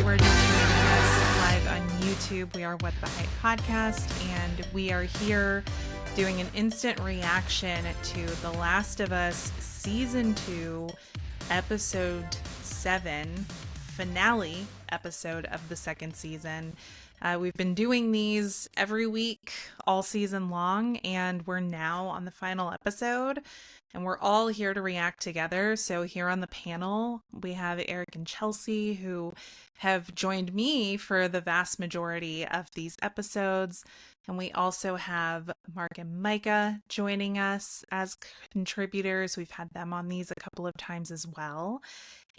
you are just joining us live on YouTube, we are What the Hype Podcast, and we are here doing an instant reaction to The Last of Us Season 2, Episode 7, finale episode of the second season. We've been doing these every week all season long, and we're now on the final episode, and we're all here to react together. So here on the panel, we have Eric and Chelsea, who have joined me for the vast majority of these episodes. And we also have Mark and Micah joining us as contributors. We've had them on these a couple of times as well.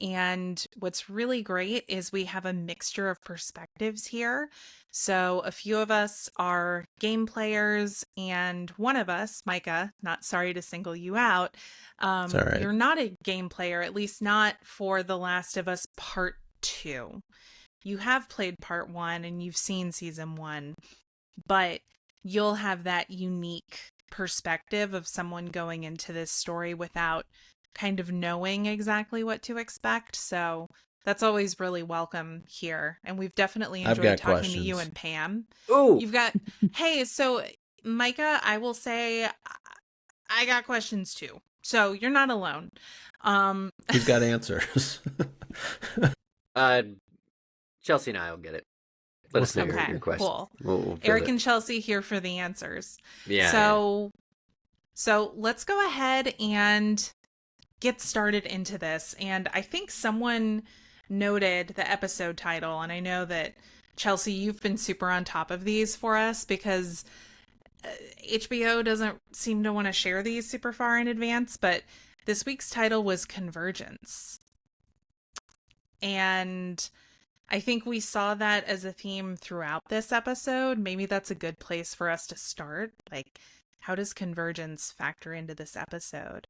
And what's really great is we have a mixture of perspectives here. So a few of us are game players, and one of us, Micah, not sorry to single you out, It's all right. You're not a game player, at least not for The Last of Us Part 2. You have played Part 1 and you've seen Season 1, but you'll have that unique perspective of someone going into this story without kind of knowing exactly what to expect. So that's always really welcome here. And we've definitely enjoyed talking to you and Pam. Oh, You've got, hey, so Micah, I will say I got questions too. So you're not alone. He's got answers. Chelsea and I will get it. Let us know your questions. Cool. We'll Eric and Chelsea here for the answers. Yeah. So let's go ahead and get started into this. And I think someone noted the episode title, and I know that Chelsea, you've been super on top of these for us because HBO doesn't seem to want to share these super far in advance, but this week's title was Convergence. And I think we saw that as a theme throughout this episode. Maybe that's a good place for us to start. Like, how does convergence factor into this episode?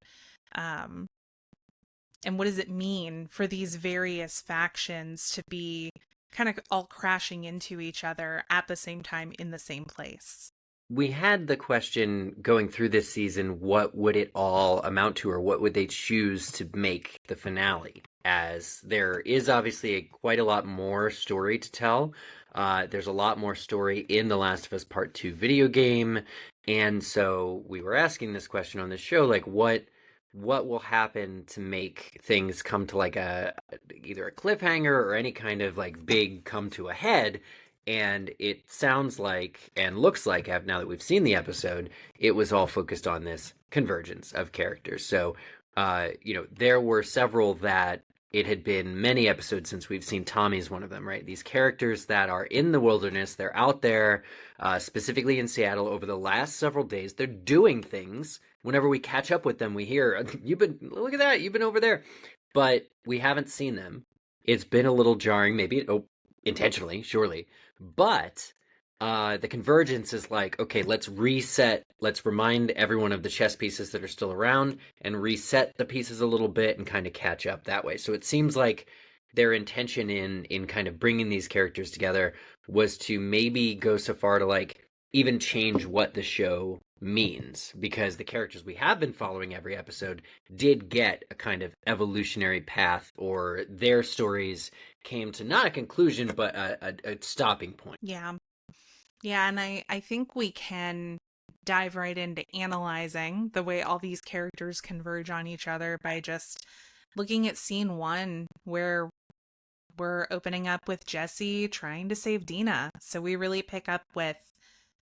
And what does it mean for these various factions to be kind of all crashing into each other at the same time in the same place? We had the question going through this season, what would it all amount to, or what would they choose to make the finale? As there is obviously quite a lot more story to tell. There's a lot more story in The Last of Us Part 2 video game. And so we were asking this question on the show, like what will happen to make things come to like either a cliffhanger or any kind of like big come to a head. And it sounds like and looks like, now that we've seen the episode, it was all focused on this convergence of characters. So, there were several that it had been many episodes since we've seen. Tommy's one of them, right? These characters that are in the wilderness, they're out there, specifically in Seattle over the last several days. They're doing things. Whenever we catch up with them, we hear, look at that, you've been over there. But we haven't seen them. It's been a little jarring, maybe intentionally, surely. But the convergence is like, okay, let's reset. Let's remind everyone of the chess pieces that are still around and reset the pieces a little bit and kind of catch up that way. So it seems like their intention in kind of bringing these characters together was to maybe go so far to like even change what the show means, because the characters we have been following every episode did get a kind of evolutionary path, or their stories came to not a conclusion but a stopping point. Yeah, and I think we can dive right into analyzing the way all these characters converge on each other by just looking at scene 1, where we're opening up with Jesse trying to save Dina. So we really pick up with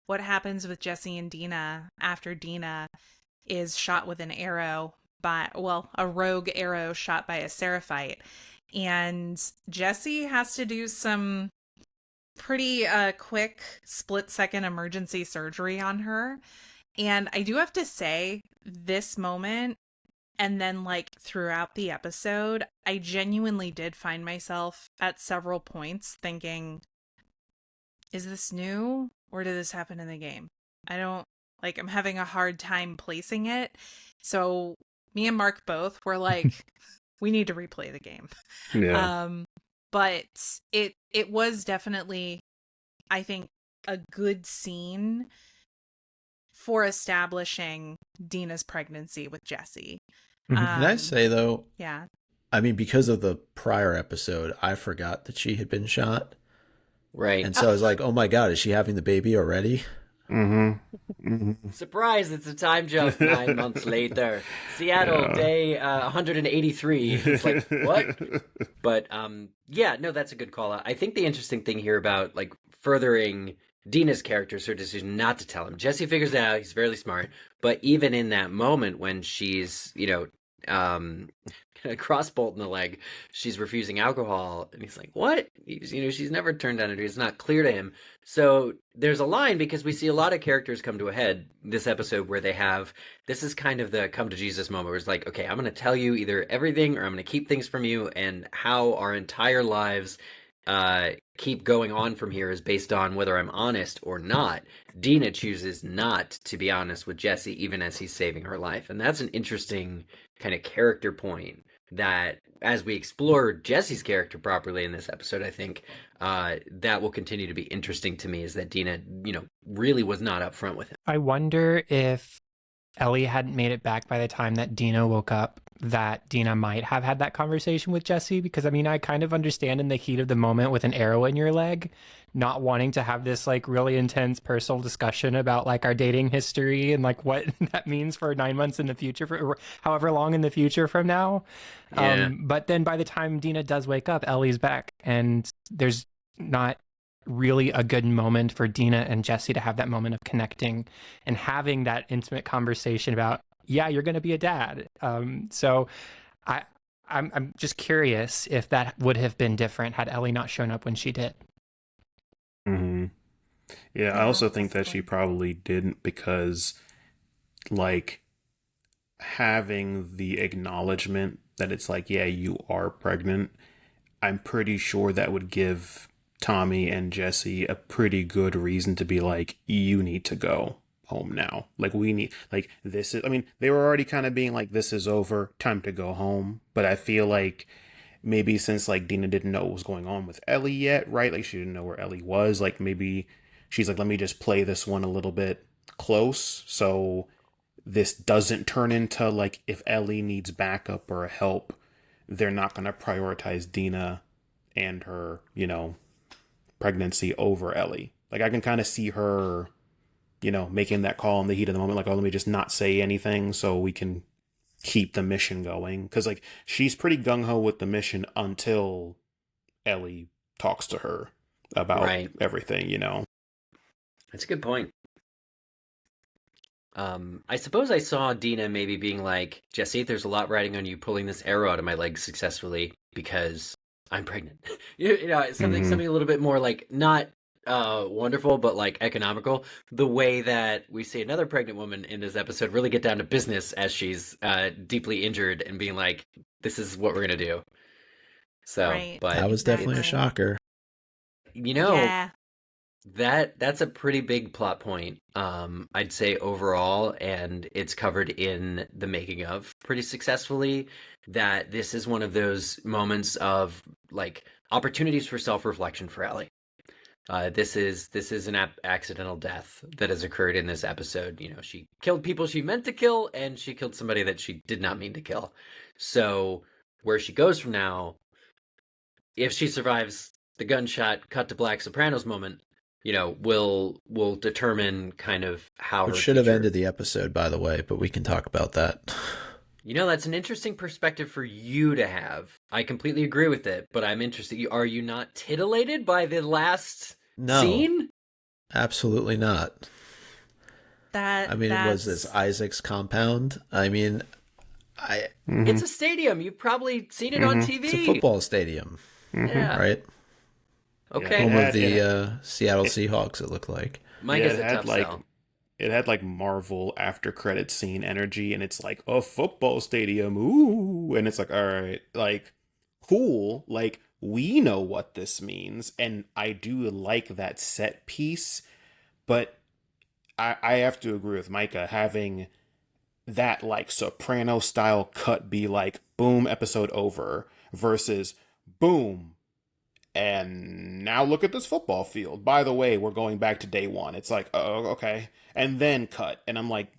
what happens with Jesse and Dina after Dina is shot with an arrow a rogue arrow shot by a Seraphite. And Jesse has to do some pretty quick split-second emergency surgery on her. And I do have to say, this moment, and then like throughout the episode, I genuinely did find myself at several points thinking, is this new? Or did this happen in the game? I'm having a hard time placing it. So me and Mark both were like, we need to replay the game. Yeah. But it was definitely, I think, a good scene for establishing Dina's pregnancy with Jesse. Can I say, though? Yeah. I mean, because of the prior episode, I forgot that she had been shot. Right. And so I was like, oh my God, is she having the baby already? Surprise, it's a time jump 9 months later. Seattle, day 183. It's like, what? But yeah, no, that's a good call out. I think the interesting thing here about like furthering Dina's character is her decision not to tell him. Jesse figures it out, he's fairly smart, but even in that moment when she's, a crossbolt in the leg, she's refusing alcohol, and he's like, "What?" She's never turned down a drink. It's not clear to him. So there's a line because we see a lot of characters come to a head this episode where they have this is kind of the come to Jesus moment where it's like, okay, I'm going to tell you either everything or I'm going to keep things from you, and how our entire lives keep going on from here is based on whether I'm honest or not. Dina chooses not to be honest with Jesse, even as he's saving her life, and that's an interesting kind of character point that as we explore Jesse's character properly in this episode, I think that will continue to be interesting to me, is that Dina, really was not upfront with him. I wonder if Ellie hadn't made it back by the time that Dina woke up, that Dina might have had that conversation with Jesse, because I mean, I kind of understand in the heat of the moment with an arrow in your leg, not wanting to have this like really intense personal discussion about like our dating history and like what that means for 9 months in the future, for however long in the future from now. Yeah. But then by the time Dina does wake up, Ellie's back, and there's not really a good moment for Dina and Jesse to have that moment of connecting and having that intimate conversation about, yeah, you're going to be a dad. So I'm just curious if that would have been different had Ellie not shown up when she did. Mm-hmm. Yeah, I also think that she probably didn't, because like having the acknowledgement that it's like, yeah, you are pregnant, I'm pretty sure that would give Tommy and Jesse a pretty good reason to be like, you need to go home now. Like, we need, like, this is, I mean, they were already kind of being like, this is over, time to go home. But I feel like maybe since like Dina didn't know what was going on with Ellie yet, right? Like, she didn't know where Ellie was. Like, maybe she's like, let me just play this one a little bit close, so this doesn't turn into like, if Ellie needs backup or help, they're not going to prioritize Dina and her, pregnancy over Ellie. Like, I can kind of see her, making that call in the heat of the moment, like, oh, let me just not say anything so we can keep the mission going. Because, like, she's pretty gung-ho with the mission until Ellie talks to her about everything, That's a good point. I suppose I saw Dina maybe being like, Jesse, there's a lot riding on you pulling this arrow out of my leg successfully because I'm pregnant. Something a little bit more like not wonderful, but like economical. The way that we see another pregnant woman in this episode really get down to business as she's deeply injured and being like, this is what we're gonna do. So, Right. but That was definitely a shocker. Yeah. That's a pretty big plot point, I'd say overall, and it's covered in the making of pretty successfully, that this is one of those moments of like opportunities for self-reflection for Ellie. This is an accidental death that has occurred in this episode. She killed people she meant to kill, and she killed somebody that she did not mean to kill. So where she goes from now, if she survives the gunshot cut to Black Sopranos moment, will determine kind of how Which her should have future... ended the episode, by the way, but we can talk about that. That's an interesting perspective for you to have. I completely agree with it, but I'm interested. Are you not titillated by the last scene? Absolutely not. It was this Isaac's compound. It's a stadium. You've probably seen it on TV. It's a football stadium. Yeah. Right? Okay. Home of the Seattle Seahawks, it looked like. Mike is a tough sell. It had like Marvel after credit scene energy, and it's like a football stadium, ooh, and it's like, all right, like, cool, like, we know what this means, and I do like that set piece, but I have to agree with Micah, having that like Soprano style cut be like, boom, episode over, versus boom, and now look at this football field. By the way, we're going back to day one. It's like, oh, okay. And then cut. And I'm like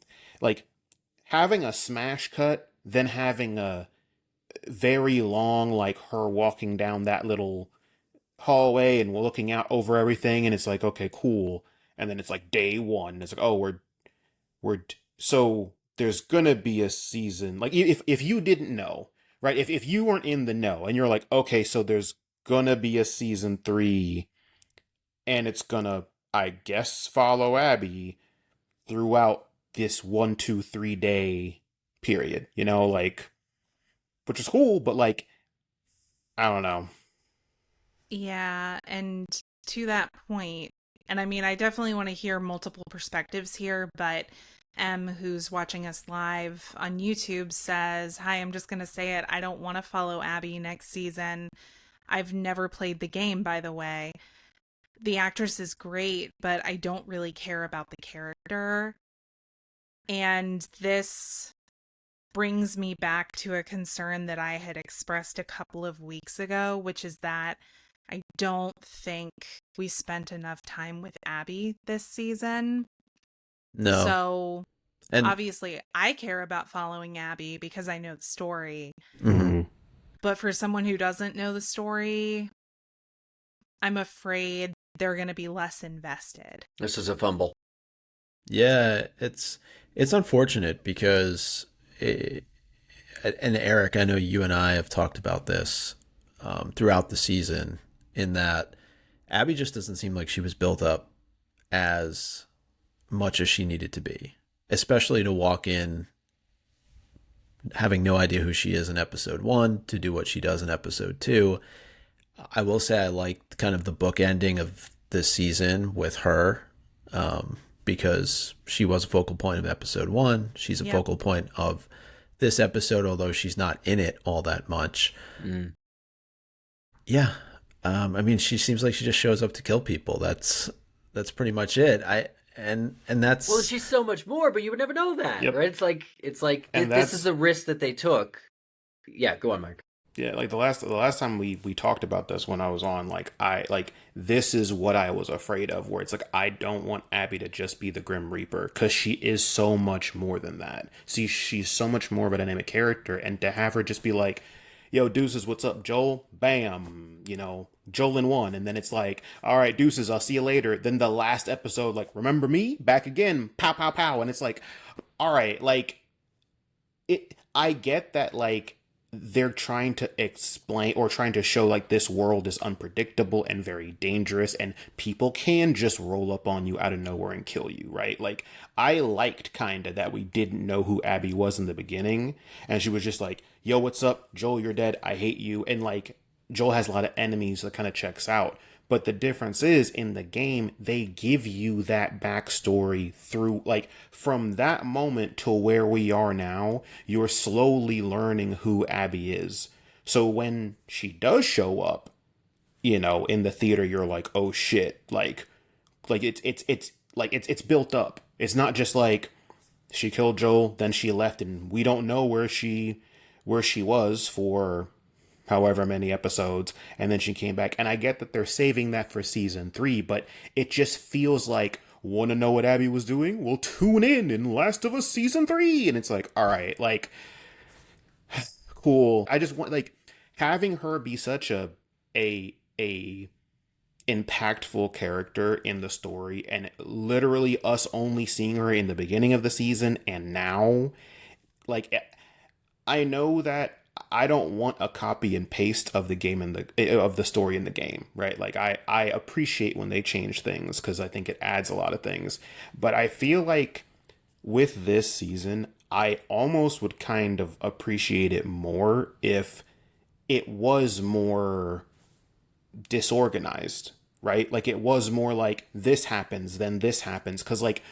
having a smash cut, then having a very long, like her walking down that little hallway and we're looking out over everything, and it's like, okay, cool. And then it's like day one. It's like, oh, so there's gonna be a season. Like if you didn't know, right? If you weren't in the know and you're like, okay, so there's gonna be a season 3, and it's gonna, I guess, follow Abby throughout this 1, 2, 3 day period, like, which is cool, but like, I don't know. Yeah, and to that point, and I mean, I definitely want to hear multiple perspectives here, but M, who's watching us live on YouTube, says, "Hi, I'm just going to say it. I don't want to follow Abby next season. I've never played the game, by the way. The actress is great, but I don't really care about the character." And this brings me back to a concern that I had expressed a couple of weeks ago, which is that I don't think we spent enough time with Abby this season. No. So And obviously I care about following Abby because I know the story. mhm. But for someone who doesn't know the story, I'm afraid they're going to be less invested. This is a fumble. Yeah, it's unfortunate because and Eric, I know you and I have talked about this throughout the season, in that Abby just doesn't seem like she was built up as much as she needed to be, especially to walk in having no idea who she is in episode 1 to do what she does in episode 2. I will say I liked kind of the book ending of this season with her, because she was a focal point of episode 1. She's a focal point of this episode, although she's not in it all that much. Yeah. I mean, she seems like she just shows up to kill people. That's pretty much it. And that's, well, she's so much more, but you would never know that, right? It's like this is a risk that they took. Yeah, go on, Mark. Yeah, like the last time we talked about this when I was on, this is what I was afraid of, where it's like, I don't want Abby to just be the Grim Reaper, because she is so much more than that. See, she's so much more of a dynamic character, and to have her just be like, yo, deuces, what's up, Joel? Bam, Joel in one, and then it's like, all right, deuces, I'll see you later. Then the last episode, like, remember me? Back again, pow, pow, pow, and it's like, all right, like, I get that, like, they're trying to explain or trying to show like this world is unpredictable and very dangerous, and people can just roll up on you out of nowhere and kill you, right? Like, I liked kind of that we didn't know who Abby was in the beginning, and she was just like, yo, what's up, Joel, you're dead, I hate you. And like, Joel has a lot of enemies, that kind of checks out. But the difference is, in the game, they give you that backstory through, like, from that moment to where we are now, you're slowly learning who Abby is. So when she does show up, in the theater, you're like, oh shit, it's built up. It's not just like she killed Joel, then she left, and we don't know where she was for however many episodes, and then she came back. And I get that they're saving that for season 3, but it just feels like, want to know what Abby was doing? Well, tune in Last of Us season 3. And it's like, all right, like, cool. I just want, like, having her be such a impactful character in the story, and literally us only seeing her in the beginning of the season and now, like, I know that I don't want a copy and paste of the game of the story in the game, right? Like, I appreciate when they change things, because I think it adds a lot of things. But I feel like with this season, I almost would kind of appreciate it more if it was more disorganized, right? Like, it was more like, this happens, then this happens. Because like,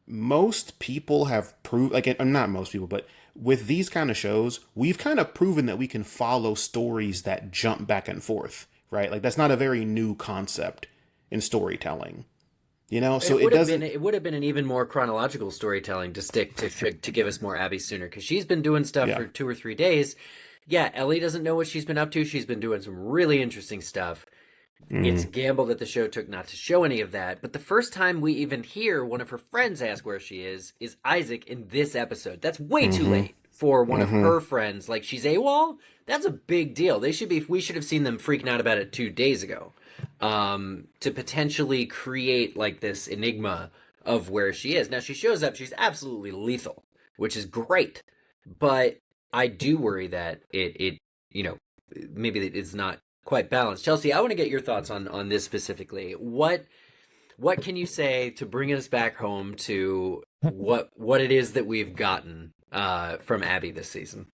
most people have proved, like, not most people, but with these kind of shows, we've kind of proven that we can follow stories that jump back and forth, right? Like, that's not a very new concept in storytelling, so it doesn't. It would have been an even more chronological storytelling to stick to give us more Abby sooner, because she's been doing stuff for 2 or 3 days. Yeah, Ellie doesn't know what she's been up to. She's been doing some really interesting stuff. It's a gamble that the show took not to show any of that. But the first time we even hear one of her friends ask where she is Isaac in this episode. That's way too late for one of her friends, like she's AWOL, that's a big deal. We should have seen them freaking out about it 2 days ago. To potentially create like this enigma of where she is. Now she shows up, she's absolutely lethal, which is great. But I do worry that it maybe it's not quite balanced. Chelsea, I want to get your thoughts on this specifically. What can you say to bring us back home to what it is that we've gotten from Abby this season?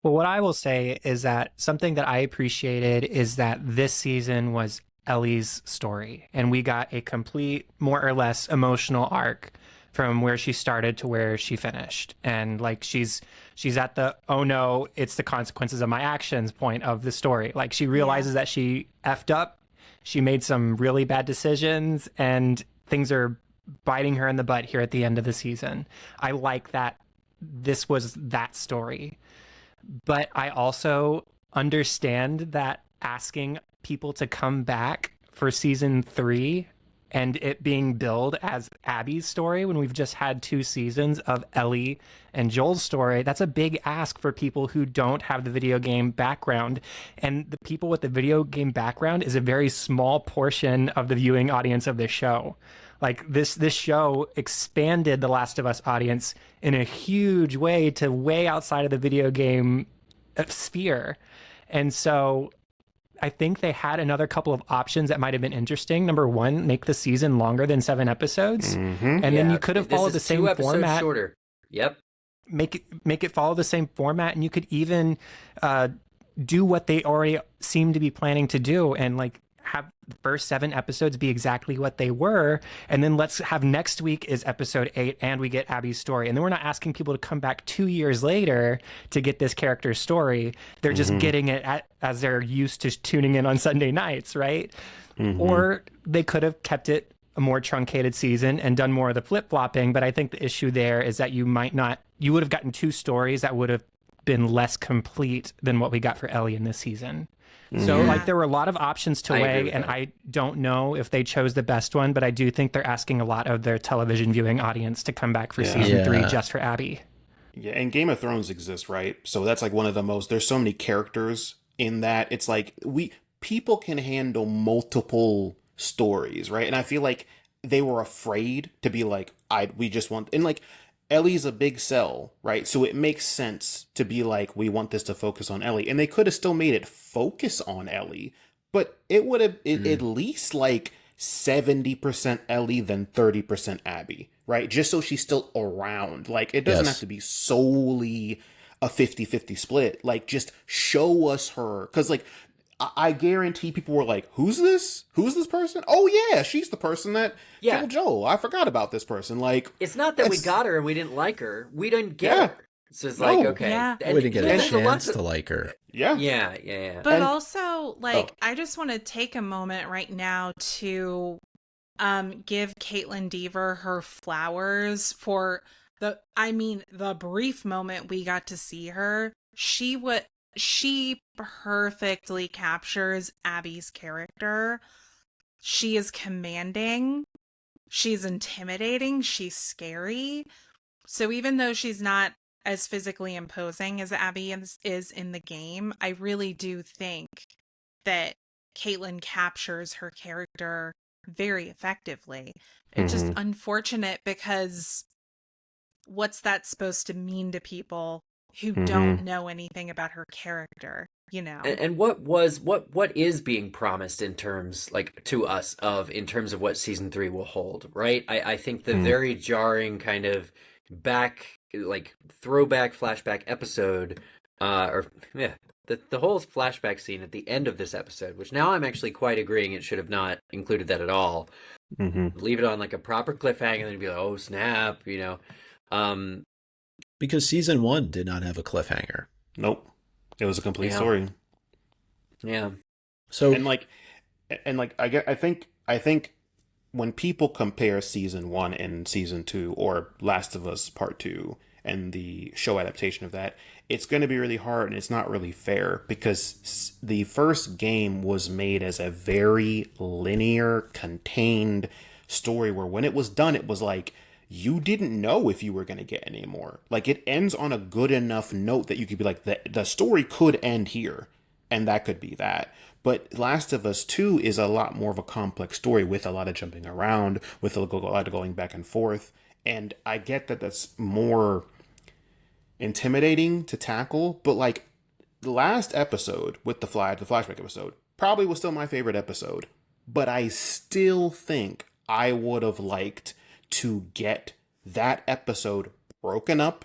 Well, what I will say is that something that I appreciated is that this season was Ellie's story, and we got a complete, more or less, emotional arc from where she started to where she finished. And like she's at the, oh no, it's the consequences of my actions point of the story. Like she realizes that she effed up, she made some really bad decisions, and things are biting her in the butt here at the end of the season. I like that this was that story. But I also understand that asking people to come back for season 3 and it being billed as Abby's story when we've just had 2 seasons of Ellie and Joel's story, that's a big ask for people who don't have the video game background. And the people with the video game background is a very small portion of the viewing audience of the show. Like this show expanded the Last of Us audience in a huge way to way outside of the video game sphere. And so I think they had another couple of options that might have been interesting. Number one, make the season longer than 7 episodes. And then you could have followed the same format. Shorter. Yep. Make it follow the same format, and you could even do what they already seem to be planning to do, and like have the first 7 episodes be exactly what they were, and then let's have next week is episode 8 and we get Abby's story, and then we're not asking people to come back 2 years later to get this character's story. They're just getting it as they're used to tuning in on Sunday nights, right? Or they could have kept it a more truncated season and done more of the flip-flopping, but I think the issue there is that you would have gotten 2 stories that would have been less complete than what we got for Ellie in this season. So like there were a lot of options to weigh, and I don't know if they chose the best one, but I do think they're asking a lot of their television viewing audience to come back for season 3 just for Abby. Yeah, and Game of Thrones exists, right? So that's like one of the most, there's so many characters in that. It's like people can handle multiple stories, right? And I feel like they were afraid to be like, we just want, and like Ellie's a big sell, right? So it makes sense to be like, we want this to focus on Ellie. And they could have still made it focus on Ellie, but it would have at least like 70% Ellie than 30% Abby, right? Just so she's still around. Like it doesn't have to be solely a 50-50 split. Like just show us her. Cause like, I guarantee people were like, who's this? Who's this person? Oh yeah, she's the person that killed Joel. I forgot about this person. Like, it's not that we got her and we didn't like her. We didn't get her. So it's like, okay. Yeah. We didn't get a chance to like her. Yeah. But also, like, I just want to take a moment right now to give Caitlin Deaver her flowers for the brief moment we got to see her. She perfectly captures Abby's character. She is commanding. She's intimidating. She's scary. So even though she's not as physically imposing as Abby is in the game, I really do think that Caitlin captures her character very effectively. It's just unfortunate because what's that supposed to mean to people who don't know anything about her character, you know? And what is being promised in terms, like, to us in terms of what season 3 will hold, right? I think the very jarring kind of throwback flashback episode, the whole flashback scene at the end of this episode, which now I'm actually quite agreeing it should have not included that at all. Leave it on like a proper cliffhanger and then be like, oh snap, you know? Because season 1 did not have a cliffhanger. Nope. It was a complete story. Yeah. So I think when people compare season 1 and season 2 or Last of Us Part 2 and the show adaptation of that, it's going to be really hard and it's not really fair because the first game was made as a very linear, contained story where when it was done, it was like, you didn't know if you were going to get any more. Like, it ends on a good enough note that you could be like, the story could end here, and that could be that. But Last of Us 2 is a lot more of a complex story with a lot of jumping around, with a lot of going back and forth. And I get that that's more intimidating to tackle, but like the last episode with the flashback episode, probably was still my favorite episode. But I still think I would have liked to get that episode broken up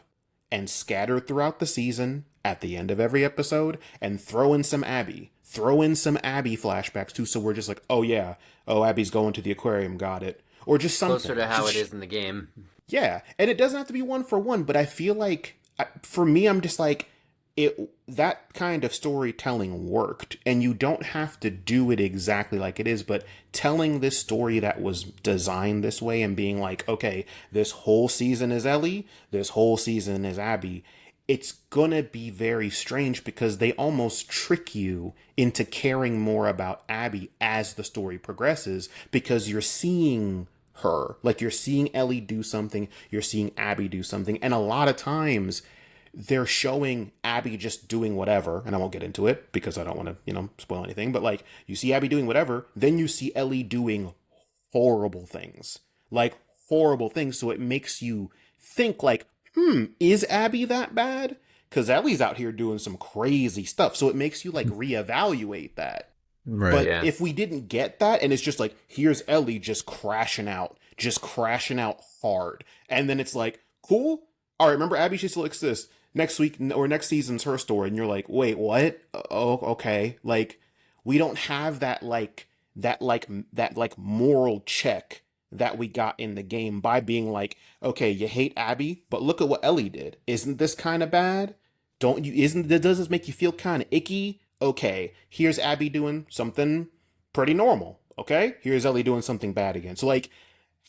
and scattered throughout the season at the end of every episode, and throw in some Abby. Throw in some Abby flashbacks too, so we're just like, oh yeah, oh, Abby's going to the aquarium, got it. Or just something. Closer to how it is in the game. Yeah, and it doesn't have to be one for one, but I feel like, for me, I'm just like, that kind of storytelling worked, and you don't have to do it exactly like it is, but telling this story that was designed this way and being like, okay, this whole season is Ellie, this whole season is Abby, it's gonna be very strange because they almost trick you into caring more about Abby as the story progresses, because you're seeing her, like you're seeing Ellie do something, you're seeing Abby do something, and a lot of times they're showing Abby just doing whatever, and I won't get into it because I don't want to, spoil anything, but like, you see Abby doing whatever, then you see Ellie doing horrible things. Like, horrible things, so it makes you think like, is Abby that bad? Because Ellie's out here doing some crazy stuff, so it makes you like reevaluate that. Right. But Yeah. if we didn't get that, and it's just like, here's Ellie just crashing out hard, and then it's like, cool, all right, remember Abby, she still exists. Next week or next season's her story, and you're like, wait, what? Oh, okay. Like, we don't have that moral check that we got in the game by being like, okay, you hate Abby, but look at what Ellie did. Isn't this kind of bad? Does this make you feel kind of icky? Okay, here's Abby doing something pretty normal. Okay, here's Ellie doing something bad again. So like,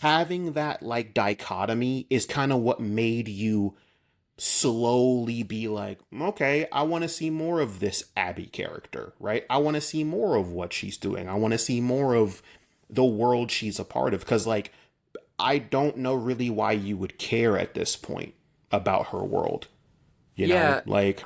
having that like dichotomy is kind of what made you slowly be like, okay, I want to see more of this Abby character, right? I want to see more of what she's doing. I want to see more of the world she's a part of, because like, I don't know really why you would care at this point about her world. You know, like,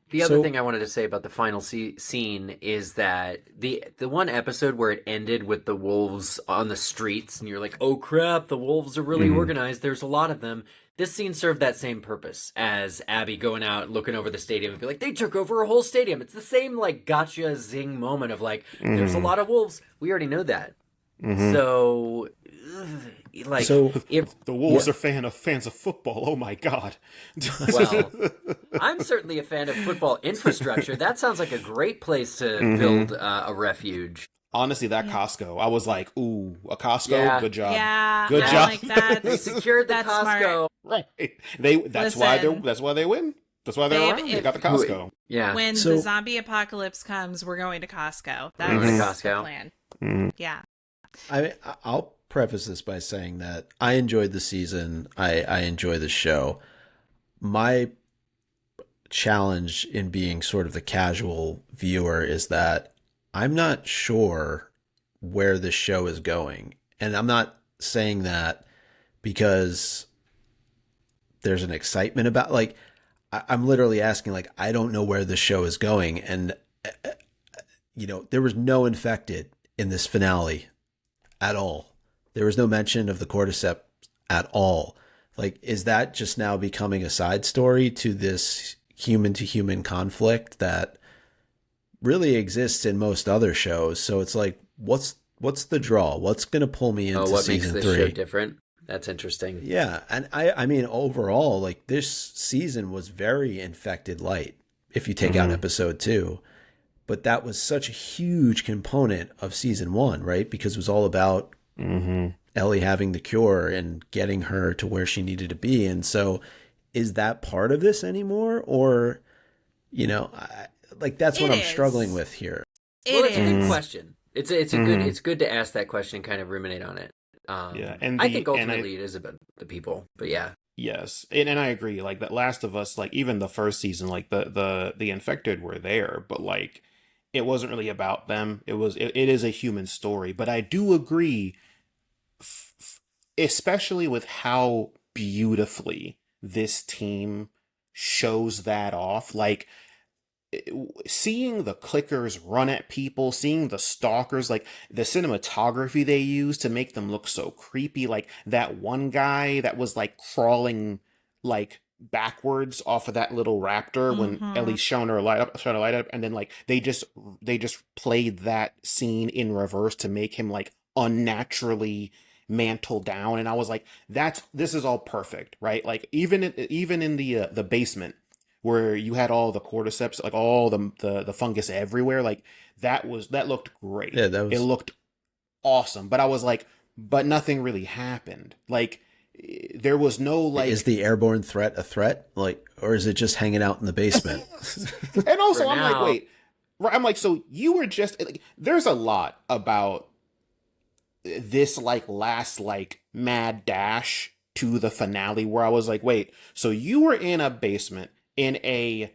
the other thing I wanted to say about the final scene is that the one episode where it ended with the wolves on the streets, and you're like, oh crap, the wolves are really organized. There's a lot of them. This scene served that same purpose as Abby going out, looking over the stadium and be like, they took over a whole stadium. It's the same like gotcha zing moment of like, there's a lot of wolves. We already know that. So, like, if the Wolves are fans of football, oh my god. Well, I'm certainly a fan of football infrastructure. That sounds like a great place to build a refuge. Honestly, that Costco, I was like, ooh, a Costco, Yeah. good job. Yeah, Good I job. like that. They secured the That's Costco. smart. Right. That's why they win. That's why they're Babe, around. They got the Costco. Yeah. When So- the zombie apocalypse comes, we're going to Costco. That's Going to the Costco. plan. Yeah. I'll preface this by saying that I enjoyed the season. I enjoy the show. My challenge in being sort of the casual viewer is that I'm not sure where this show is going. And I'm not saying that because there's an excitement about, like, I'm literally asking, like, I don't know where the show is going. And, there was no infected in this finale at all. There was no mention of the cordyceps at all. Like, is that just now becoming a side story to this human to human conflict that really exists in most other shows? So it's like, what's the draw? What's going to pull me into What makes season this 3? show different? That's interesting. Yeah, and I mean, overall, like, this season was very infected light if you take out episode 2. But that was such a huge component of season 1, right? Because it was all about Ellie having the cure and getting her to where she needed to be. And so is that part of this anymore? Or, that's what It I'm is. struggling with here. Well, it's a good is. question. It's good to ask that question and kind of ruminate on it. Yeah, and I think ultimately it is about the people, but yeah. Yes, and I agree. Like, that Last of Us, like, even the first season, like the infected were there, but like, it wasn't really about them. It is a human story, but I do agree. especially with how beautifully this team shows that off. Like, seeing the clickers run at people, seeing the stalkers, like the cinematography they use to make them look so creepy. Like that one guy that was like crawling like backwards off of that little raptor when Mm-hmm. Ellie's showing her light up, and then like they just played that scene in reverse to make him like unnaturally mantle down, and I was like, this is all perfect, right? Like even in the basement where you had all the cordyceps, like all the fungus everywhere, like that looked great. Yeah, that It was. looked awesome, but I was like, but nothing really happened. Like there was no Is like, the airborne threat a threat? Like, or is it just hanging out in the basement? and For also I'm like, now, wait, right? I'm like, so you were just like, there's a lot about this like last like mad dash to the finale where I was like, wait, so you were in a basement in a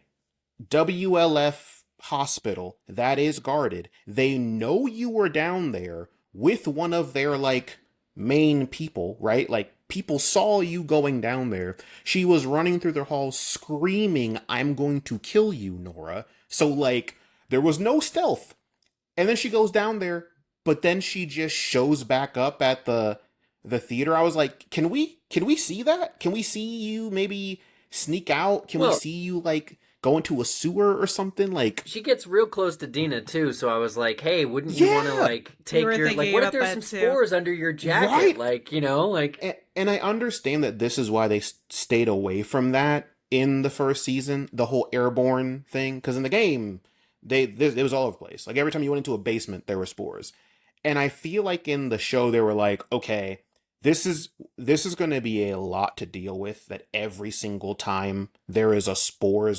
WLF hospital that is guarded. They know you were down there with one of their like main people, right? Like people saw you going down there. She was running through the halls screaming, "I'm going to kill you, Nora." So like there was no stealth. And then she goes down there, but then she just shows back up at the theater. I was like, can we see that? Can we see you maybe sneak out? Can we well, see you like go into a sewer or something? Like, she gets real close to Dina too, so I was like, "Hey, wouldn't you want to yeah, like We take were your like? thinking What if about there's that some too. spores under your jacket? right. Like, you know, like And I understand that this is why they stayed away from that in the first season, the whole airborne thing, because in the game, it was all over the place. Like every time you went into a basement, there were spores. And I feel like in the show they were like, okay, this is going to be a lot to deal with. That every single time there is a spore,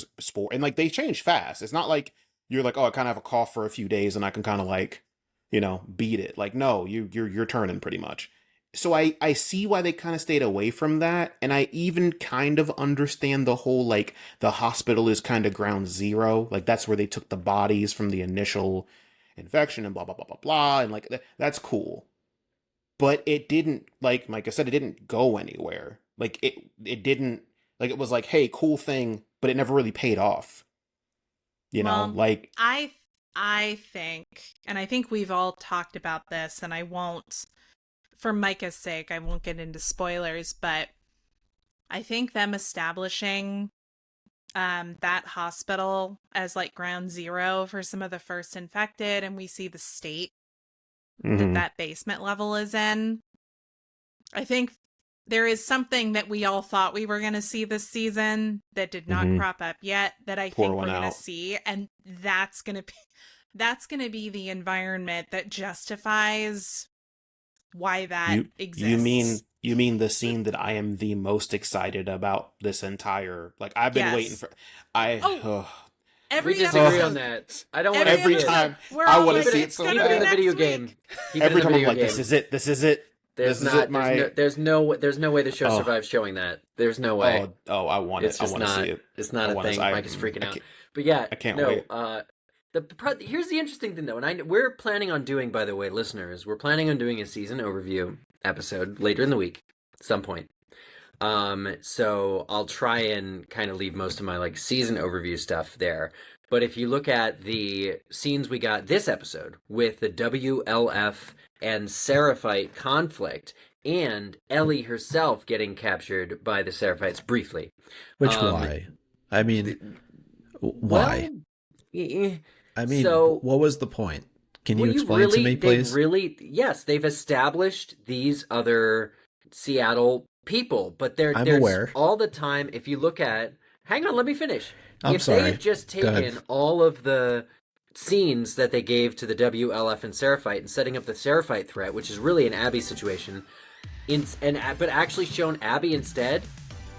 and like they change fast. It's not like you're like, oh, I kind of have a cough for a few days and I can kind of like, beat it. Like no, you're turning pretty much. So I see why they kind of stayed away from that, and I even kind of understand the whole like the hospital is kind of ground zero, like that's where they took the bodies from the initial infection and blah blah blah blah blah, and like that's cool. But it didn't, like I said, it didn't go anywhere. Like it didn't, like it was like, hey, cool thing, but it never really paid off. Well, Like I I think, and I think we've all talked about this, and I won't, for Micah's sake, I won't get into spoilers, but I think them establishing that hospital as like ground zero for some of the first infected, and we see the state that mm-hmm, that basement level is in. I think there is something that we all thought we were going to see this season that did not mm-hmm, crop up yet that I pour think we're one going to out. see, and that's going to be the environment that justifies why that You exists. mean the scene that I am the most excited about this entire, like I've been waiting Yes. for. I Oh, we every disagree on episode, that. I don't want to every see every it. episode, time we're I all want to like, Keep it. see it it's so going Keep to it be in the bad. video next game. week. Keep it in Every the time I'm video like, this game. is it. This is it. There's This is it. not. My There's no way the show oh survives showing that. There's no way. I want it. It's I just want to see not. it. It's I not a want to. thing. Mike is freaking I out. can't. But yeah, I can't no. wait. Here's the interesting thing though, and we're planning on doing, by the way, listeners, we're planning on doing a season overview episode later in the week, at some point. So I'll try and kind of leave most of my like season overview stuff there. But if you look at the scenes we got this episode with the WLF and Seraphite conflict and Ellie herself getting captured by the Seraphites briefly. Which Um, why? I mean, th- why? well, eh, I mean, so what was the point? Can well, you explain to me, they've please? really, yes, they've established these other Seattle people, but I'm there's aware. all the time. If you look at, hang on, let me finish. I'm If they had sorry. just Go ahead. taken all of the scenes that they gave to the WLF and Seraphite and setting up the Seraphite threat, which is really an Abby situation, but actually shown Abby instead,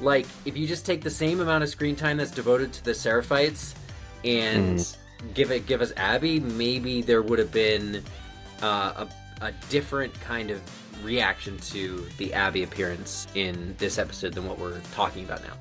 like if you just take the same amount of screen time that's devoted to the Seraphites and give us Abby, maybe there would have been a different kind of reaction to the Abby appearance in this episode than what we're talking about now.